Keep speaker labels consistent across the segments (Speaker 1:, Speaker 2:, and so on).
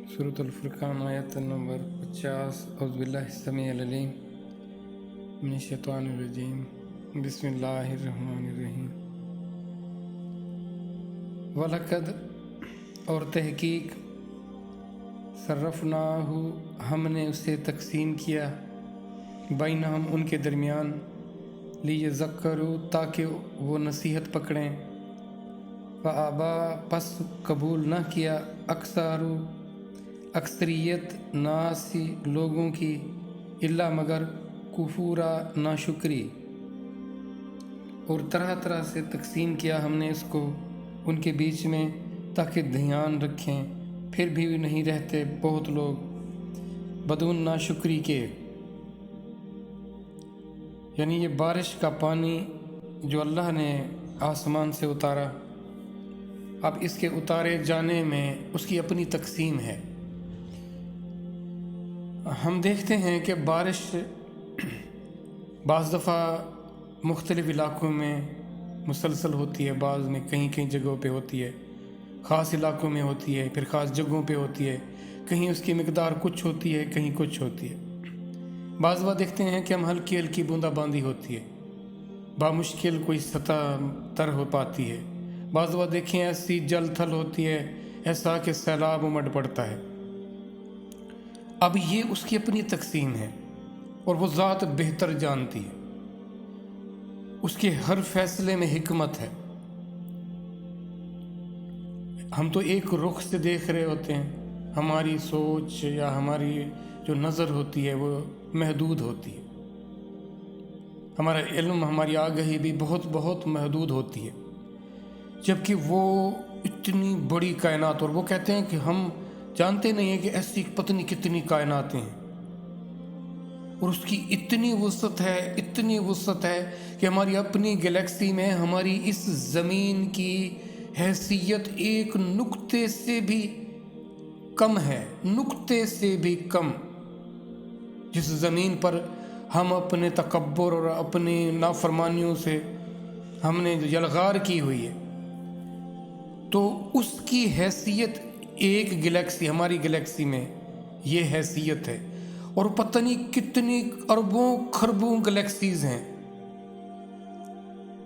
Speaker 1: सूरत अल-फुरक़ान आयत नंबर 50। औज़ुबिल्लाहि समीउल अलीम मिनश शैतानिर रजीम बिस्मिल्लाहिर रहमानिर रहीम। वलक़द और तहकीक सर्रफ़नाहु हमने उसे तक़सीम किया बैनहुम उनके दरमियान लियज़क्करू ताकि वो नसीहत पकड़ें। फ़अबा पस कबूल न किया अक्सरियत नासी लोगों की इल्ला मगर कुफूरा नाशुक्री। और तरह तरह से तकसीम किया हमने इसको उनके बीच में ताकि ध्यान रखें, फिर भी नहीं रहते बहुत लोग बदून नाशुक्री के। यानी ये बारिश का पानी जो अल्लाह ने आसमान से उतारा, अब इसके उतारे जाने में उसकी अपनी तकसीम है। हम देखते हैं कि बारिश बाज़ दफ़ा मुख्तलिफ़ इलाक़ों में मुसलसल होती है, बाज़ में कहीं कहीं जगहों पे होती है, ख़ास इलाक़ों में होती है, फिर ख़ास जगहों पे होती है, कहीं उसकी मिक़दार कुछ होती है, कहीं कुछ होती है। बाज़ दफ़ा देखते हैं कि हम हल्की हल्की बूंदाबांदी होती है, बामुश्किल कोई सतह तर हो पाती है। बाज़ दफ़ा देखें ऐसी जल थल होती है, ऐसा कि सैलाब उमड़ पड़ता है। अब ये उसकी अपनी तकसीम है और वो ज़ात बेहतर जानती है, उसके हर फैसले में हिकमत है। हम तो एक रुख से देख रहे होते हैं, हमारी सोच या हमारी जो नज़र होती है वो महदूद होती है, हमारा इल्म हमारी आगाही भी बहुत बहुत महदूद होती है, जबकि वो इतनी बड़ी कायनात। और वो कहते हैं कि हम जानते नहीं हैं कि ऐसी पत्नी कितनी कायनातें हैं, और उसकी इतनी वुसअत है, इतनी वुसअत है कि हमारी अपनी गैलेक्सी में हमारी इस ज़मीन की हैसियत एक नुक्ते से भी कम है, नुक्ते से भी कम। जिस ज़मीन पर हम अपने तकब्बुर और अपनी नाफरमानियों से हमने यलगार की हुई है, तो उसकी हैसियत एक गैलेक्सी, हमारी गैलेक्सी में ये हैसियत है। और पता नहीं कितनी अरबों खरबों गैलेक्सीज हैं,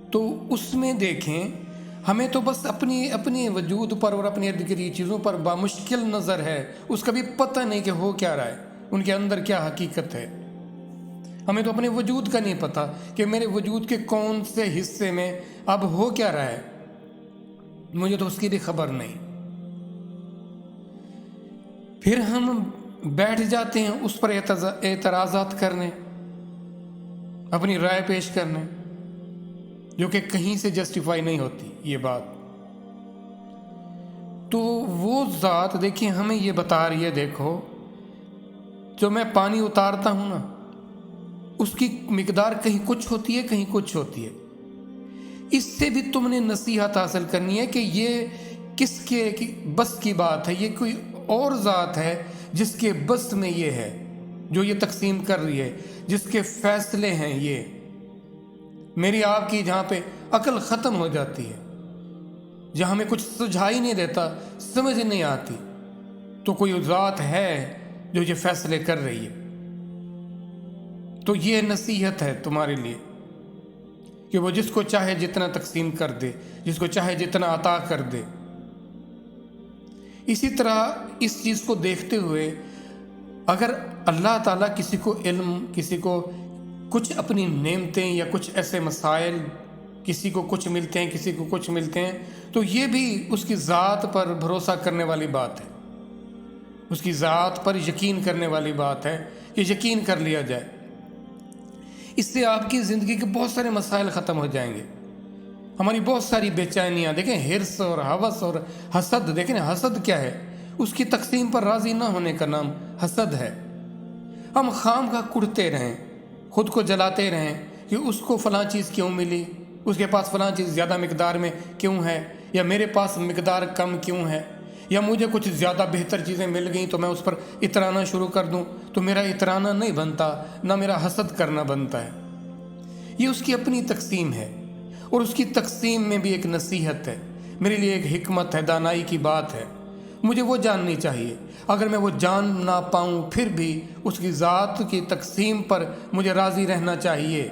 Speaker 1: तो उसमें देखें हमें तो बस अपनी वजूद पर और अपनी इर्द गिर्द चीज़ों पर बामुश्किल नज़र है, उसका भी पता नहीं कि हो क्या रहा है, उनके अंदर क्या हकीकत है। हमें तो अपने वजूद का नहीं पता कि मेरे वजूद के कौन से हिस्से में अब हो क्या रहा है, मुझे तो उसकी भी खबर नहीं। फिर हम बैठ जाते हैं उस पर एतराज़ात करने, अपनी राय पेश करने, जो कि कहीं से जस्टिफाई नहीं होती ये बात। तो वो ज़ात देखिए हमें ये बता रही है, देखो जो मैं पानी उतारता हूँ ना, उसकी मिकदार कहीं कुछ होती है, कहीं कुछ होती है। इससे भी तुमने नसीहत हासिल करनी है कि ये किसके बस की बात है, ये कोई और ज़ात है जिसके बस में ये है, जो ये तकसीम कर रही है, जिसके फैसले हैं ये। मेरी आपकी जहाँ पे अकल ख़त्म हो जाती है, जहाँ हमें कुछ सुझाई नहीं देता, समझ नहीं आती, तो कोई ज़ात है जो ये फैसले कर रही है। तो ये नसीहत है तुम्हारे लिए कि वो जिसको चाहे जितना तकसीम कर दे, जिसको चाहे जितना अता कर दे। इसी तरह इस चीज़ को देखते हुए अगर अल्लाह ताला किसी को इल्म, किसी को कुछ अपनी नेमतें या कुछ ऐसे मसाइल, किसी को कुछ मिलते हैं, किसी को कुछ मिलते हैं, तो ये भी उसकी ज़ात पर भरोसा करने वाली बात है, उसकी ज़ात पर यकीन करने वाली बात है कि यकीन कर लिया जाए। इससे आपकी ज़िंदगी के बहुत सारे मसाइल ख़त्म हो जाएंगे, हमारी बहुत सारी बेचैनियाँ। देखें हिर्स और हवस और हसद, देखें हसद क्या है, उसकी तकसीम पर राज़ी ना होने का नाम हसद है। हम खाम खा कुढ़ते रहें, ख़ुद को जलाते रहें कि उसको फ़लाँ चीज़ क्यों मिली, उसके पास फ़लाँ चीज़ ज़्यादा मिकदार में क्यों है, या मेरे पास मिकदार कम क्यों है, या मुझे कुछ ज़्यादा बेहतर चीज़ें मिल गई तो मैं उस पर इतराना शुरू कर दूँ, तो मेरा इतराना नहीं बनता, ना मेरा हसद करना बनता है। ये उसकी अपनी तकसीम है, और उसकी तकसीम में भी एक नसीहत है, मेरे लिए एक हिकमत है, दानाई की बात है। مجھے وہ جاننی چاہیے۔ اگر میں وہ جان نہ پاؤں پھر بھی اس کی ذات کی تقسیم پر مجھے راضی رہنا چاہیے۔